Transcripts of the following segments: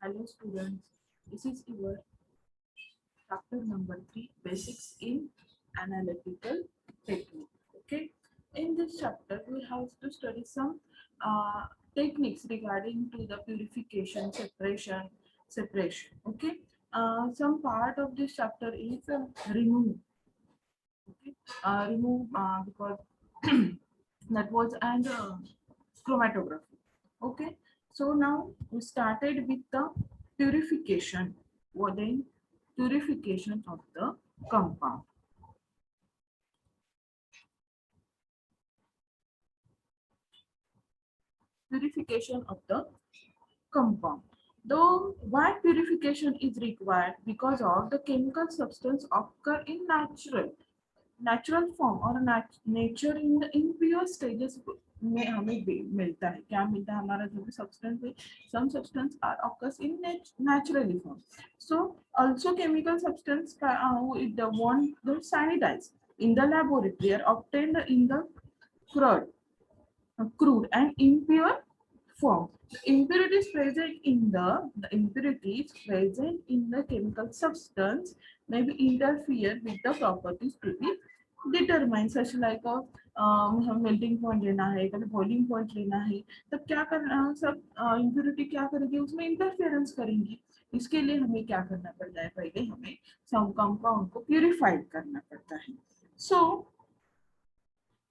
Hello students, this is your chapter number 3, Basics in Analytical Technique. Okay, in this chapter we have to study some techniques regarding to the purification, separation. Okay, some part of this chapter is remove. Okay, remove because that was and chromatography. Okay, so now we started with the purification. What then? Purification of the compound. Purification of the compound. Though why purification is required? Because of the chemical substance occur in natural form or nature in the impure stages में हमें मिलता है क्या मिलता है हमारा जो भी सब्सटेंस है some substance are occurs in naturally form so also chemical substance the one the sanitized in the laboratory are obtained in the crude crude and impure form. The impurities present in the impurities present in the chemical substance may be interfere with the properties to be determined such like a हम melting point लेना है कभी boiling point लेना है तब क्या करना सब इम्प्योरिटी क्या करेगी उसमें इंटरफेरेंस करेंगी इसके लिए हमें क्या करना पड़ता है पहले हमें सब कंपाउंड को प्यूरिफाइड करना पड़ता है सो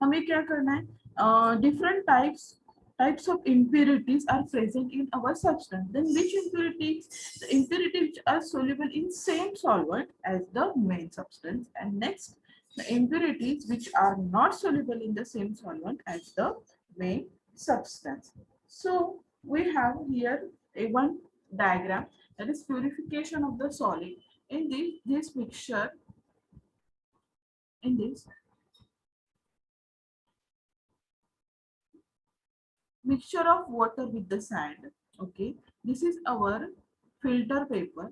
हमें क्या करना है different types of impurities are present in our substance. Then which impurities? The impurities which are soluble in same solvent as the main substance. And next, the impurities which are not soluble in the same solvent as the main substance. So we have here a one diagram that is purification of the solid. In this mixture, in this mixture of water with the sand. Okay, this is our filter paper.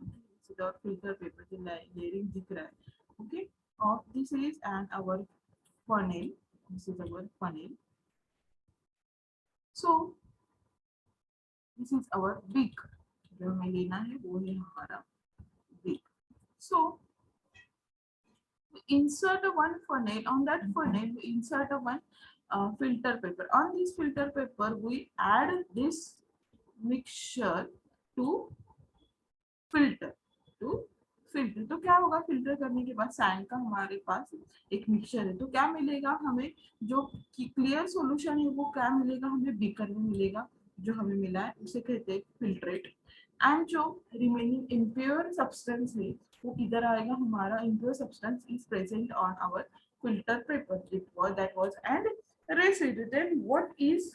This is our filter paper the layering दिख रहा है. Okay, this is and our funnel. This is our funnel. So this is our beak. जो हमें लेना है वो है हमारा beak. So we insert a one funnel. On that funnel we insert a one filter paper. On this filter paper we add this mixture to filter to filter तो क्या होगा फिल्टर करने के बाद सैंड का हमारे पास एक मिक्सचर है तो क्या मिलेगा हमें जो क्लियर सॉल्यूशन है वो क्या मिलेगा हमें बीकर में मिलेगा जो हमें मिला है उसे कहते हैं फिल्ट्रेट एंड जो रिमेनिंग इम्प्योर सब्सटेंस है वो इधर आएगा हमारा impure substance is present on our filter paper it was that was and residue then what is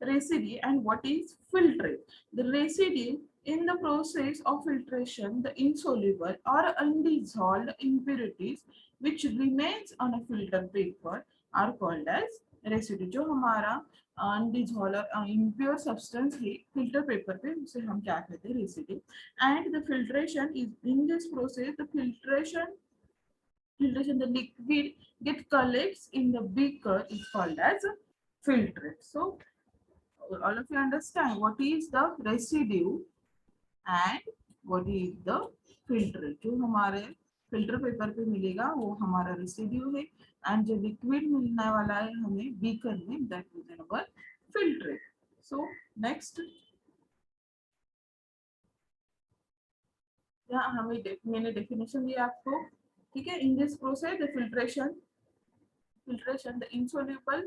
residue and what is filtrate the residue in the process of filtration the insoluble or undissolved impurities which remains on a filter paper are called as residue जो हमारा undissolved और impure substance है filter paper पे उसे हम क्या कहते हैं residue and the filtration is in this process the filtration the liquid get collects in the beaker is called as a filtrate. So all of you understand what is the residue and what is the filtrate. जो हमारे filter paper पे मिलेगा वो हमारा residue है and जो liquid मिलने वाला है हमें बीकर में that is our filtrate. So next यहाँ हमें मैंने डेफिनेशन दिया आपको ठीक है. In this process the filtration the insoluble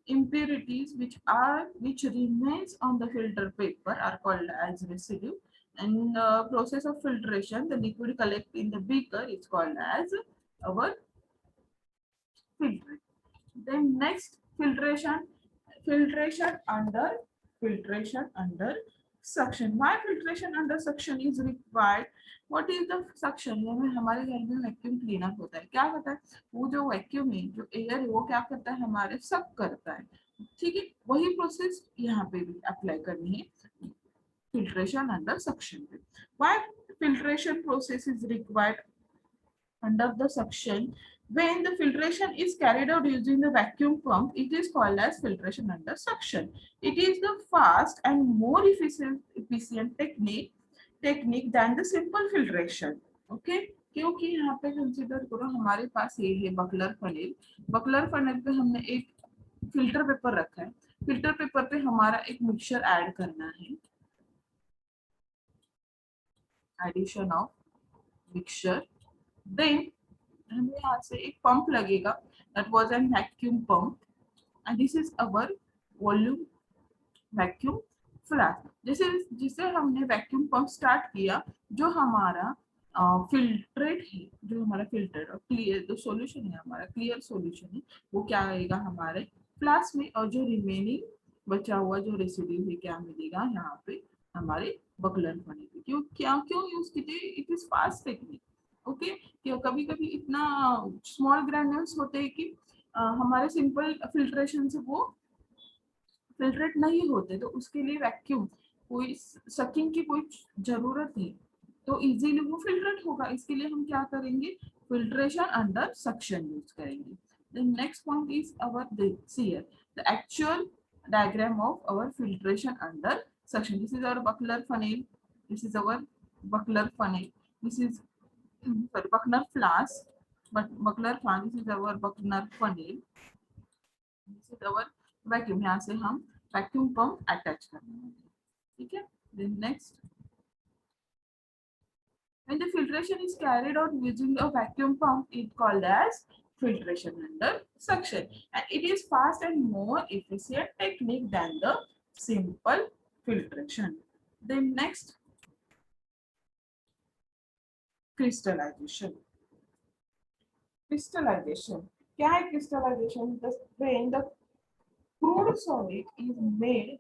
impurities which remains on the filter paper are called as residue. And the process of filtration the liquid collect in the beaker is called as our filtrate. Then next filtration under suction. Why filtration under suction is required? What is the suction? में हमारे घर में vacuum cleaner होता है क्या होता है वो जो वैक्यूम है जो एयर है वो क्या करता है हमारे सक करता है ठीक है. वही प्रोसेस यहाँ पे भी अप्लाई करनी है filtration under suction. Why filtration process is required under the suction? When the filtration is carried out using the vacuum pump, it is called as filtration under suction. It is the fast and more efficient technique than the simple filtration. Okay, क्योंकि यहाँ पे consider करो हमारे पास ये है बकलर funnel पे हमने एक फिल्टर पेपर रखा है, फिल्टर पेपर पे हमारा एक मिक्सचर ऐड करना है, एडिशन ऑफ मिक्सचर, देन हमें यहाँ से एक पंप लगेगा, that was an vacuum pump, and this is our volume vacuum flask. जैसे जिसे हमने वैक्यूम पंप स्टार्ट किया, जो हमारा फिल्ट्रेट है, जो हमारा फिल्टर और क्लियर जो सॉल्यूशन है, हमारा क्लियर सॉल्यूशन है, वो क्या आएगा हमारे फ्लास्क में, और जो रिमेनिंग बचा हुआ जो रेसिड्यू है क्या मिलेगा यहाँ पे हमारे बकलर फनेल पे। क्यों यूज कीजिए, it is fast technique. Okay, क्यों कभी कभी इतना स्मॉल ग्रैन्यूल्स होते हैं कि हमारे सिंपल फिल्ट्रेशन से वो फिल्ट्रेट नहीं होते, तो उसके लिए वैक्यूम कोई सकिंग की कोई जरूरत नहीं, तो इजीली वो फिल्ट्रेट होगा। इसके लिए हम क्या करेंगे, फिल्ट्रेशन अंडर सक्शन यूज करेंगे। The next point is our this here, the actual diagram of our filtration under suction. This is our buckler funnel. This is our buckler funnel. This is sorry buckler flask, but buckler fan. This is our buckler funnel. This is our vacuum, यहाँ से हम vacuum pump attach करना है, ठीक है। Then next, when the filtration is carried out using a vacuum pump, it called as filtration under suction, and it is fast and more efficient technique than the simple filtration. Then next, crystallization. Crystallization क्या है? Crystallization, when the crude solid is made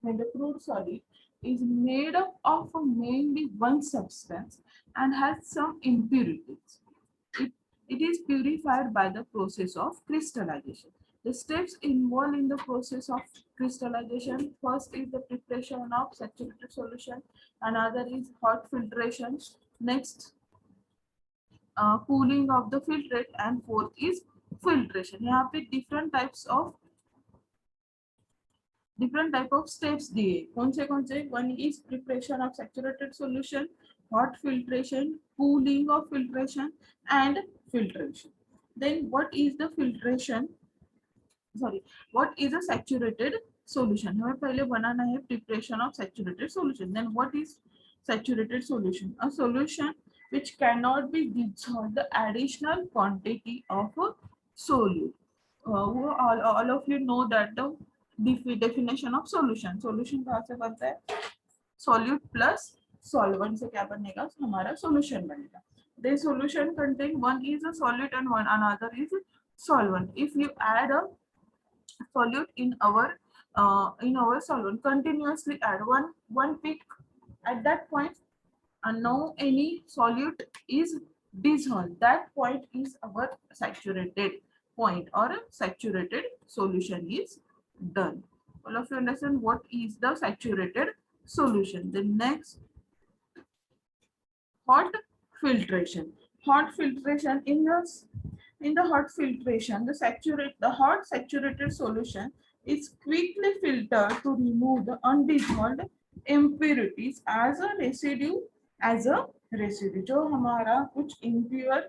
when the crude solid is made up of mainly one substance and has some impurities. It is purified by the process of crystallization. The steps involved in the process of crystallization: first is the preparation of saturated solution, another is hot filtration, next cooling of the filtrate, and fourth is filtration. यहाँ पे different type of steps दिए, कौन से? One is preparation of saturated solution, hot filtration, cooling of filtration, and filtration. Then what is the filtration? Sorry, what is a saturated solution? हमें पहले बनाना है preparation of saturated solution. Then what is saturated solution? A solution which cannot be dissolved the additional quantity of a solute. All of you know that the definition of solution. Solution कहाँ से बनता है? Solute plus solvent से क्या बनेगा? हमारा solution बनेगा. The solution contain one is a solute and one another is solvent. If you add a solute in our solvent, continuously add one peak at that point, and now any solute is dissolved, that point is our saturated point, or a saturated solution is done. All of you understand what is the saturated solution. The next, hot filtration. Hot filtration, in the hot filtration, the hot saturated solution is quickly filtered to remove the undissolved impurities as a residue. जो हमारा कुछ impure,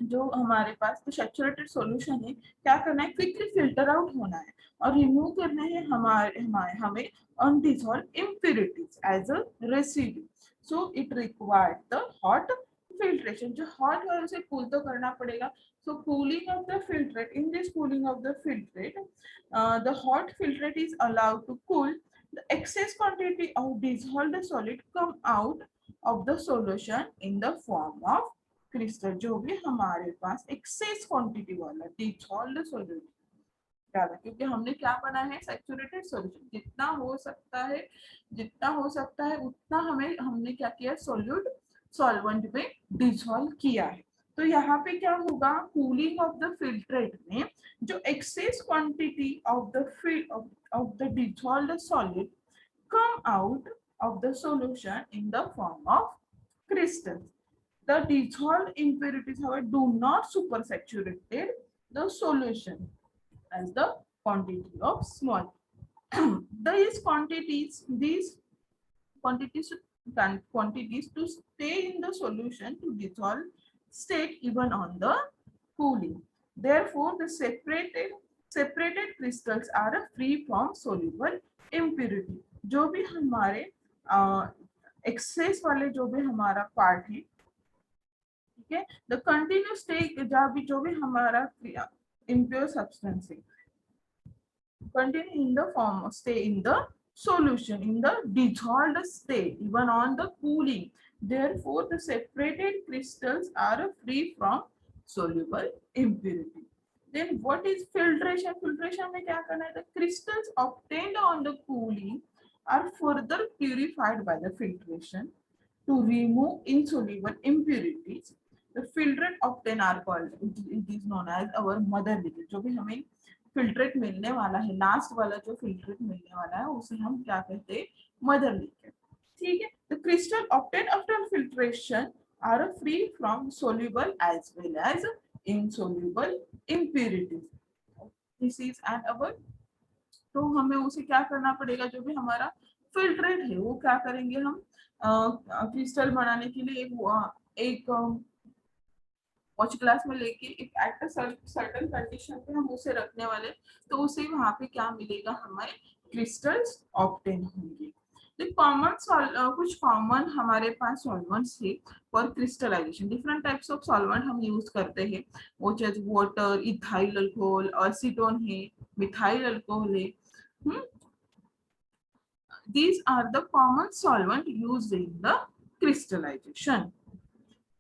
जो हमारे पास तो saturated solution है, क्या करना है, क्विकली फिल्टर आउट होना है और रिमूव करना है हमें undissolved impurities as a residue. So it required the hot filtration. जो हॉट है उसे कूल तो करना पड़ेगा, so cooling of the filtrate. In this cooling of the filtrate, the hot filtrate is allowed to cool the excess quantity of dissolved solid come out of the solution in the form of crystal. जो भी हमारे पास axis quantity वाला dissolved solute डाला, क्योंकि हमने क्या बना है, सैचुरेटेड सॉल्यूशन। जितना हो सकता है उतना हमने क्या किया, सॉल्यूट सॉल्वेंट में डिसॉल्व किया है। तो यहाँ पे क्या होगा, कूलिंग ऑफ द फिल्ट्रेट में जो excess quantity of the dissolved solute come out of the solution in the form of crystals. The dissolved impurities, however, do not supersaturated the solution as the quantity of small. These quantities to stay in the solution to dissolve state even on the cooling. Therefore, the separated crystals are free from soluble impurity. जो भी हमारे access वाले जो भी हमारा part है, ठीक है, द कंटिन्यूस स्टेट जो भी हमारा impure substance है, continue in the form, stay in the solution, in the dissolved state, even on the cooling. Therefore, the separated crystals are free from soluble impurity. Then what is filtration? Filtration में क्या करना है? The crystals obtained on the cooling are further purified by the filtration to remove insoluble impurities. The filtrate obtained are called, it is known as our mother liquid. जो भी हमें filtrate मिलने वाला है, लास्ट वाला जो फिल्ट्रेट मिलने वाला है उसे हम क्या कहते हैं? मदर लिक्विड, ठीक है। The crystal obtained after filtration are free from soluble as well as insoluble impurities. This is and our, तो हमें उसे क्या करना पड़ेगा? जो भी हमारा फिल्ट्रेट है वो क्या करेंगे हम क्रिस्टल बनाने के लिए एक वॉच ग्लास में लेके एक एट सर्टेन कंडीशन पे हम उसे रखने वाले, तो उसे वहां पे क्या मिलेगा? हमारे क्रिस्टल्स ऑब्टेन होंगे। कुछ कॉमन हमारे पास सॉल्वेंट्स है for crystallization. Different types of solvent हम यूज करते हैं, वो चाहे वाटर, इथाइल अल्कोहल, एसीटोन है, मिथाइल अल्कोहल है। These are the common solvent used in the crystallization.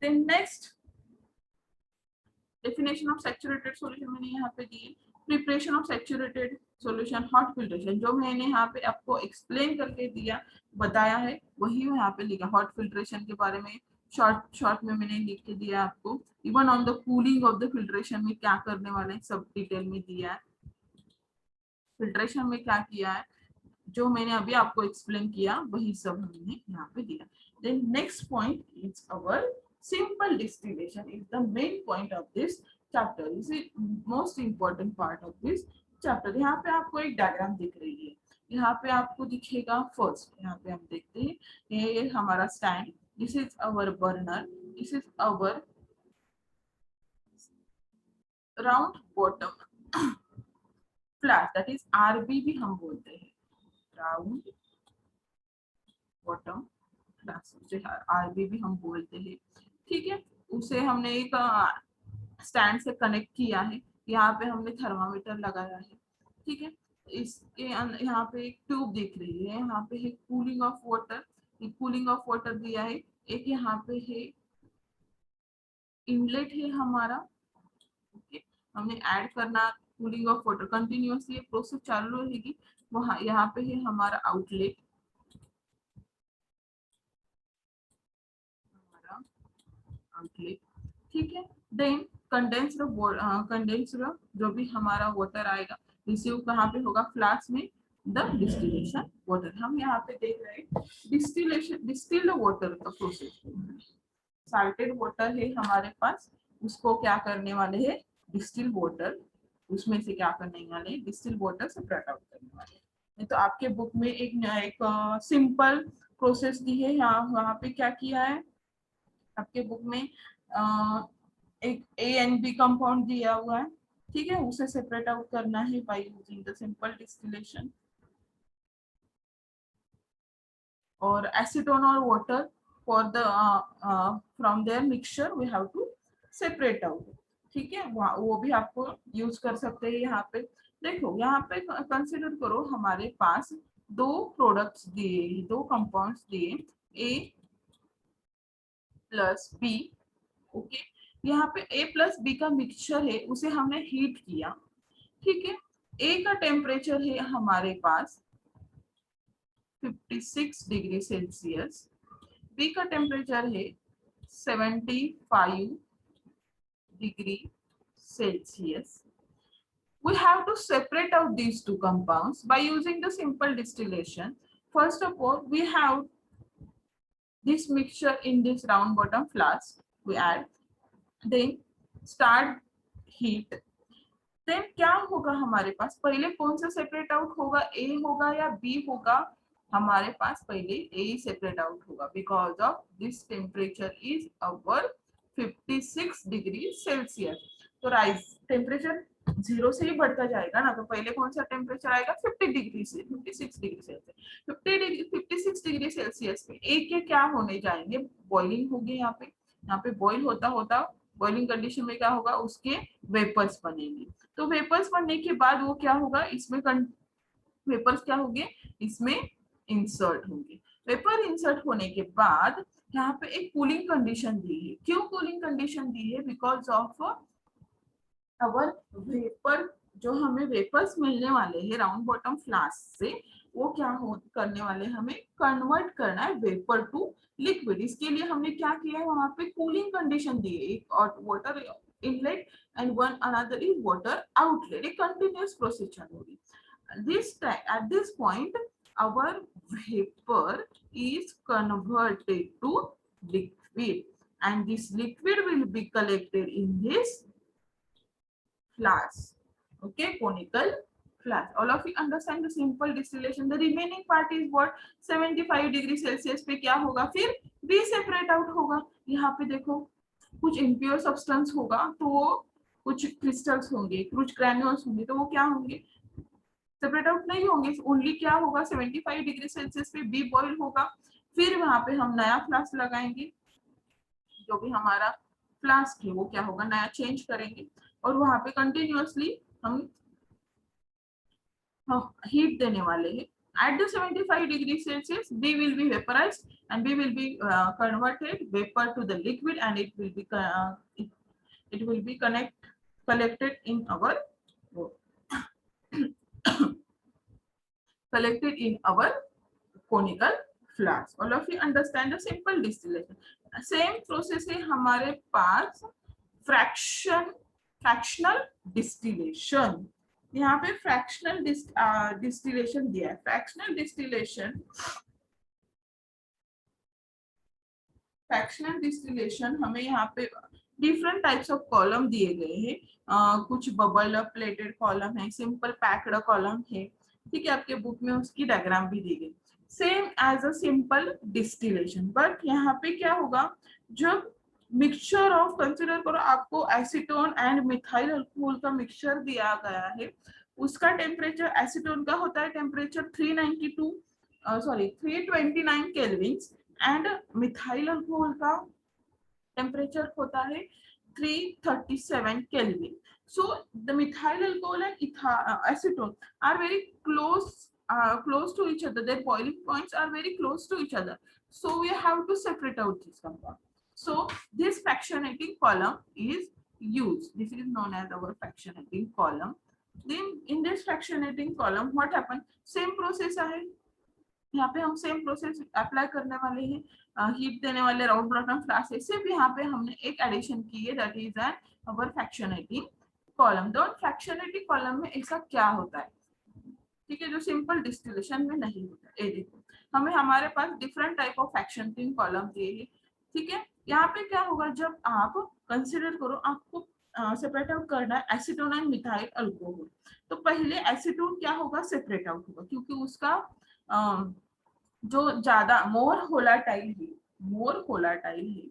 Then next, definition of saturated solution मैंने यहाँ पे दी। Preparation of saturated solution, hot filtration, जो मैंने यहाँ पे आपको एक्सप्लेन करके दिया बताया है वही यहाँ पे लिखा। हॉट फिल्ट्रेशन के बारे में शॉर्ट में मैंने लिख के दिया आपको। Even on the cooling of the filtration में क्या करने वाले हैं सब डिटेल में दिया है। फिल्ट्रेशन में क्या किया है जो मैंने अभी आपको एक्सप्लेन किया वही सब हमने यहाँ पे दिया। Then next point is our simple distillation is the main point of this chapter, is it most important part of this chapter. यहाँ पे आपको एक डायग्राम दिख रही है, यहाँ पे आपको दिखेगा फर्स्ट, यहाँ पे हम देखते हैं ये हमारा stand, this is our burner, this is our round bottom flat, that is RB भी हम बोलते हैं, राउंड बॉटम फ्लैट, आरबी भी हम बोलते हैं, ठीक है। उसे हमने एक स्टैंड से कनेक्ट किया है, यहाँ पे हमने थर्मामीटर लगाया है, ठीक है। इसके यहाँ पे एक ट्यूब दिख रही है, यहाँ पे है cooling of water, cooling of water दिया है। एक यहाँ पे है इनलेट है हमारा, ओके, हमने ऐड करना cooling of water, continuously process चालू रहेगी। वहाँ यहाँ पे है हमारा आउटलेट, ठीक है। देन कंडेंसर जो भी हमारा वाटर आएगा रिसीव कहाँ पे होगा? फ्लास्क में, द डिस्टिलेशन वाटर। हम यहाँ पे देख रहे हैं डिस्टिल्ड वाटर का प्रोसेस। साल्टेड वाटर है हमारे पास, उसको क्या करने वाले हैं? डिस्टिल वाटर, उसमें से क्या करने वाले हैं? डिस्टिल वाटर सेपरेट आउट करने वाले हैं। तो आपके बुक में एक सिंपल प्रोसेस दी है, यहाँ पे क्या किया है आपके बुक में? एक ए एंड बी कंपाउंड दिया हुआ है, ठीक है, उसे सेपरेट आउट करना है by using the simple distillation. और एसीटोन और water for the from their mixture we have to separate out, ठीक है, वो भी आपको यूज कर सकते हैं। यहाँ पे देखो, यहाँ पे कंसिडर करो हमारे पास दो प्रोडक्ट्स दिए, दो कंपाउंड्स दिए, ए प्लस बी, ओके। यहाँ पे ए प्लस बी का मिक्सचर है, उसे हमने हीट किया, ठीक है। ए का टेम्परेचर है हमारे पास 56 डिग्री सेल्सियस, बी का टेम्परेचर है 75 degree Celsius. We have to separate out these two compounds by using the simple distillation. First of all, we have this mixture in this round bottom flask. we add, then start heat, then क्या होगा हमारे पास, पहले कौन सा separate out होगा, ए होगा या B होगा, हमारे पास पहले ए सेपरेट आउट होगा because of this temperature is our 56 degree Celsius. तो राइज टेम्परेचर जीरो से ही बढ़ता जाएगा ना, तो पहले कौन सा टेम्परेचर आएगा 50 डिग्री से 56 डिग्री सेल्सियस, 56 डिग्री सेल्सियस पे ए के क्या होने जाएंगे, बॉइलिंग होगी, यहाँ पे बॉइल होता होता बॉइलिंग कंडीशन में क्या होगा, उसके वेपर्स बनेंगे। तो वेपर्स बनने के बाद वो क्या होगा, इसमें वेपर्स क्या होंगे, इसमें इंसर्ट होंगे। वेपर इंसर्ट होने के बाद यहाँ पे एक कूलिंग कंडीशन दी है। क्यों कूलिंग कंडीशन दी है, बिकॉज ऑफ अवर वेपर, जो हमें वेपर्स मिलने वाले हैं राउंड बॉटम फ्लास्क से, वो क्या करने वाले, हमें कन्वर्ट करना है वेपर टू लिक्विड। इसके लिए हमने क्या किया है, वहां पे कूलिंग कंडीशन दी है, एक और water inlet and one another is water outlet, a continuous procedure होगी। At this point our vapor is converted to liquid and this liquid will be collected in this flask, okay, conical flask. All of you understand the simple distillation. The remaining part is what, 75 degree Celsius पे क्या होगा, फिर भी separate out होगा। यहाँ पे देखो कुछ इम्प्योर सब्सटेंस होगा, तो वो कुछ क्रिस्टल्स होंगे, कुछ ग्रैन्यूल्स होंगे, तो वो क्या होंगे, सेपरेट आउट नहीं होंगे। ओनली क्या होगा, 75 डिग्री सेल्सियस पे बी बॉईल होगा, फिर वहां पे हम नया फ्लास्क लगाएंगे, जो भी हमारा फ्लास्क है वो क्या होगा, नया चेंज करेंगे, और वहां पे कंटिन्यूअसली हम हीट देने वाले हैं। At the 75 degree Celsius, B will be vaporized and B will be converted vapor to the liquid, and it will be collected in our collected in our conical flask. All of you understand the simple distillation. Same process है हमारे पास fractional distillation। यहाँ पे fractional distillation दिया है। Fractional distillation हमें यहाँ पे different types of column दिए गए हैं। कुछ बबल प्लेटेड कॉलम है, सिंपल पैक्ड कॉलम है, ठीक है, आपके बुक में उसकी डायग्राम भी दी गई, same as a simple distillation. But यहाँ पे क्या होगा, जब मिक्सचर ऑफ, कंसिडर करो आपको एसीटोन एंड मिथाइल अल्कोहल का मिक्सचर दिया गया है, उसका टेम्परेचर, एसीटोन का होता है temperature 329 kelvin and methyl alcohol का टेम्परेचर होता है 337 kelvin. So the methyl alcohol and acetone are very close to each other. Their boiling points are very close to each other. So we have to separate out this compound. So this fractionating column is used. This is known as our fractionating column. Then in this fractionating column, what happened? Same process है। यहाँ पे हम same process apply करने वाले हैं, heat देने वाले round bottom flask है। सिर्फ यहाँ पे हमने एक एडिशन की है, that is an our fractionating column. तो फ्रैक्शनेटिंग कॉलम में ऐसा क्या होता है, ठीक है, जो सिंपल डिस्टिलेशन में नहीं होता। ये देखो, हमें हमारे पास different type of fractionating column दिए हैं, ठीक है। यहाँ पे क्या होगा, जब आप कंसिडर करो आपको सेपरेट आउट करना है एसीटोन एंड मिथाइल अल्कोहल, तो पहले एसीटोन क्या होगा, सेपरेट आउट होगा, क्योंकि उसका जो ज्यादा मोर होलाटाइल है,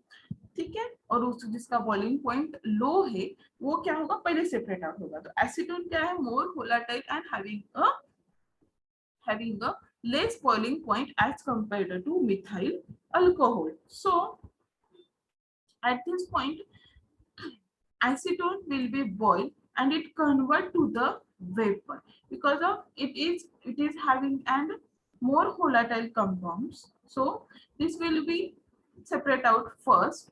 ठीक है, और उस जिसका बॉइलिंग पॉइंट लो है, वो क्या होगा, पहले सेपरेट आउट होगा। तो एसीटोन क्या है, more volatile and having a less boiling point as compared to methyl alcohol. So at this point acetone will be boiled and it convert to the vapor, because of it is having and more volatile compounds. So this will be separate out first,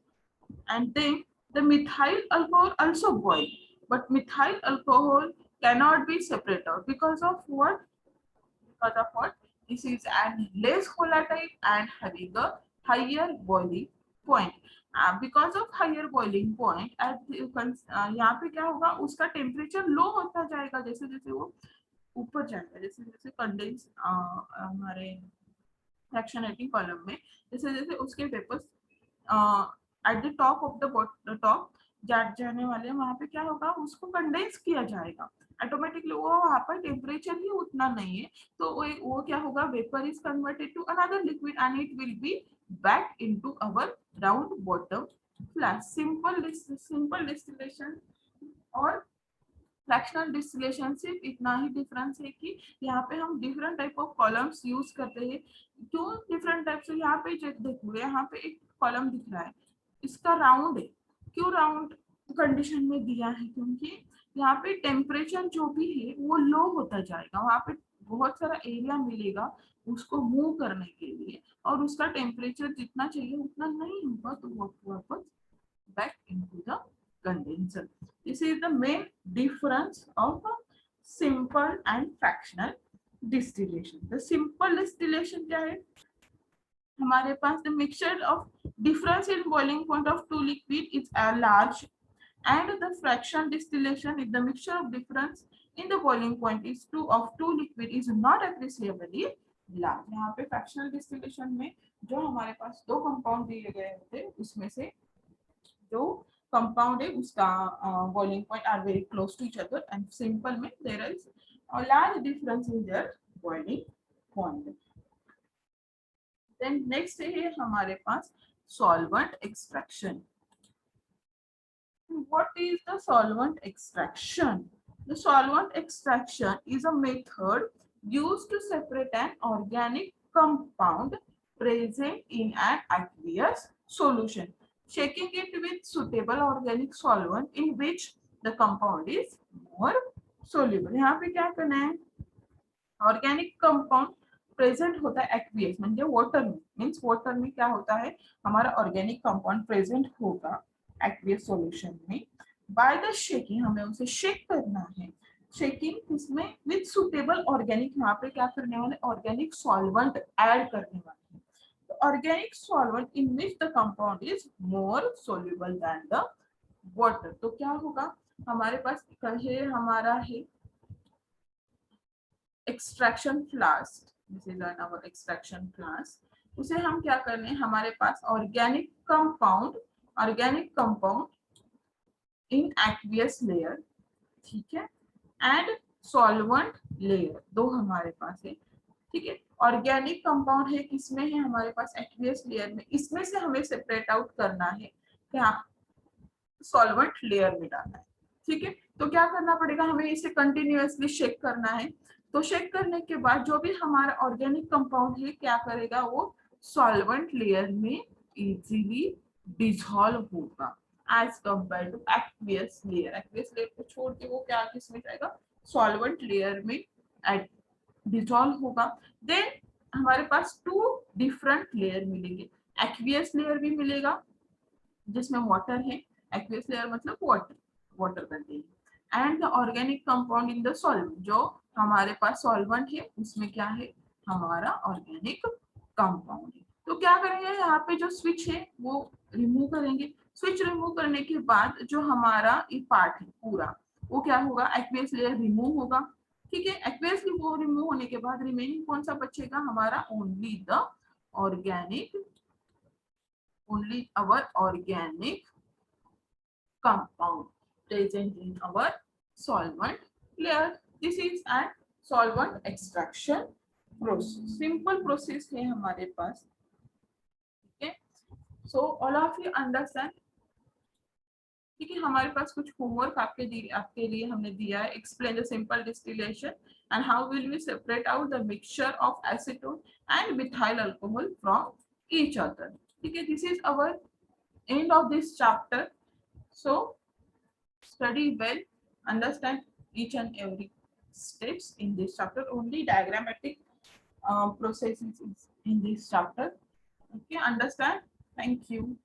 and then the methyl alcohol also boil, but methyl alcohol cannot be separate out because of what, this is an less volatile and having a higher boiling point. Because of higher boiling point, यहाँ पे क्या होगा, उसका temperature low होता जाएगा जैसे जैसे वो ऊपर जाएगा, जैसे जैसे कंडेंस हमारे फ्रैक्शनेटिंग कॉलम में जैसे जैसे उसके vapours at the top of the top जाने वाले वहां पे क्या होगा, उसको कंडेंस किया जाएगा ऑटोमेटिकली। वो वहां पर टेम्परेचर ही उतना नहीं है, तो वो क्या होगा, vapour is converted to another liquid and it will be back into our round bottom flask. Simple distillation और फ्रैक्शनल डिस्टिलेशन सिर्फ इतना ही डिफरेंस है कि यहाँ पे हम different type of columns use करते हैं। क्यों डिफरेंट टाइप से, यहाँ पे देखो, यहाँ पे एक कॉलम दिख रहा है, इसका राउंड है। क्यों राउंड कंडीशन में दिया है, क्योंकि यहाँ पे टेम्परेचर जो भी है वो लो होता जाएगा, वहाँ पे बहुत सारा एरिया मिलेगा उसको मूव करने के लिए, और उसका टेम्परेचर जितना चाहिए उतना नहीं होगा, तो वो वापस back into the condenser. This is the main difference of a simple and fractional distillation. The simple distillation क्या है, हमारे पास the mixture of difference in boiling point of two liquid is a large, and the fractional distillation is the mixture of difference in the boiling point is two liquid is not appreciably large. यहाँ पे fractional distillation में जो हमारे पास दो compound दिए गए होते हैं, उसमें से जो कंपाउंड है उसका boiling point are very close to each other, and simple में there is a large difference in their boiling point. Then next है हमारे पास solvent extraction. What is the solvent extraction? The solvent extraction is a method used to separate an organic compound present in an aqueous solution, shaking it with suitable organic solvent in which the compound is more soluble. यहाँ पे क्या करना है, organic compound present होता है aqueous म्हणजे water में, means water में क्या होता है, हमारा ऑर्गेनिक कंपाउंड प्रेजेंट होगा एक्वियस सॉल्यूशन में। बाय द शेकिंग, हमें उसे शेक करना है, शेकिंग इसमें विद सुटेबल ऑर्गेनिक, यहाँ पे क्या करने वाले, ऑर्गेनिक सॉल्वेंट ऐड करने वाले हैं, organic solvent in which the compound is more soluble than the water. तो क्या होगा, हमारे पास कहे हमारा है extraction flask, this is our extraction flask. उसे हम क्या करने, हमारे पास organic compound in aqueous layer, ठीक है, एंड सॉल्वेंट लेयर, दो हमारे पास है, ठीक है। ऑर्गेनिक कंपाउंड है किसमें है, हमारे पास एक्वियस लेयर में, इसमें से हमें सेपरेट आउट करना है, क्या सॉल्वेंट लेयर में डालना है, ठीक है। तो क्या करना पड़ेगा, हमें इसे कंटिन्यूअसली शेक करना है। तो शेक करने के बाद जो भी हमारा ऑर्गेनिक कंपाउंड है क्या करेगा, वो सॉल्वेंट लेयर में इजीली डिसॉल्व होगा as compare to aqueous layer. Aqueous layer को छोड़ के वो क्या किसमें जाएगा, सॉल्वेंट लेयर में डिसॉल्व होगा। देन हमारे पास टू डिफरेंट लेयर मिलेंगे, एक्वियस लेयर भी मिलेगा जिसमें वाटर है, एक्वियस लेयर मतलब water containing, and the organic compound in the solvent, जो हमारे पास सॉल्वेंट है उसमें क्या है, हमारा ऑर्गेनिक कंपाउंड है। तो क्या करेंगे, यहाँ पे जो स्विच है वो रिमूव करेंगे। स्विच रिमूव करने के बाद जो हमारा ये पार्ट है पूरा, वो क्या होगा, एक्वियस लेयर रिमूव होगा, ठीक है। एक्वियस वो रिमूव होने के बाद रिमेनिंग कौन सा बचेगा, हमारा only the organic, only our organic compound present in our solvent layer. This is an solvent extraction process. Simple process है हमारे पास, ठीक है। So all of you understand, ठीक है। हमारे पास कुछ होमवर्क आपके लिए हमने दिया है, explain the simple distillation and how will we separate out the mixture of acetone and methyl alcohol from each other, ठीक है। This is our end of this chapter. So study well, understand each and every steps in this chapter. Only diagrammatic processes in this chapter, okay, understand. Thank you.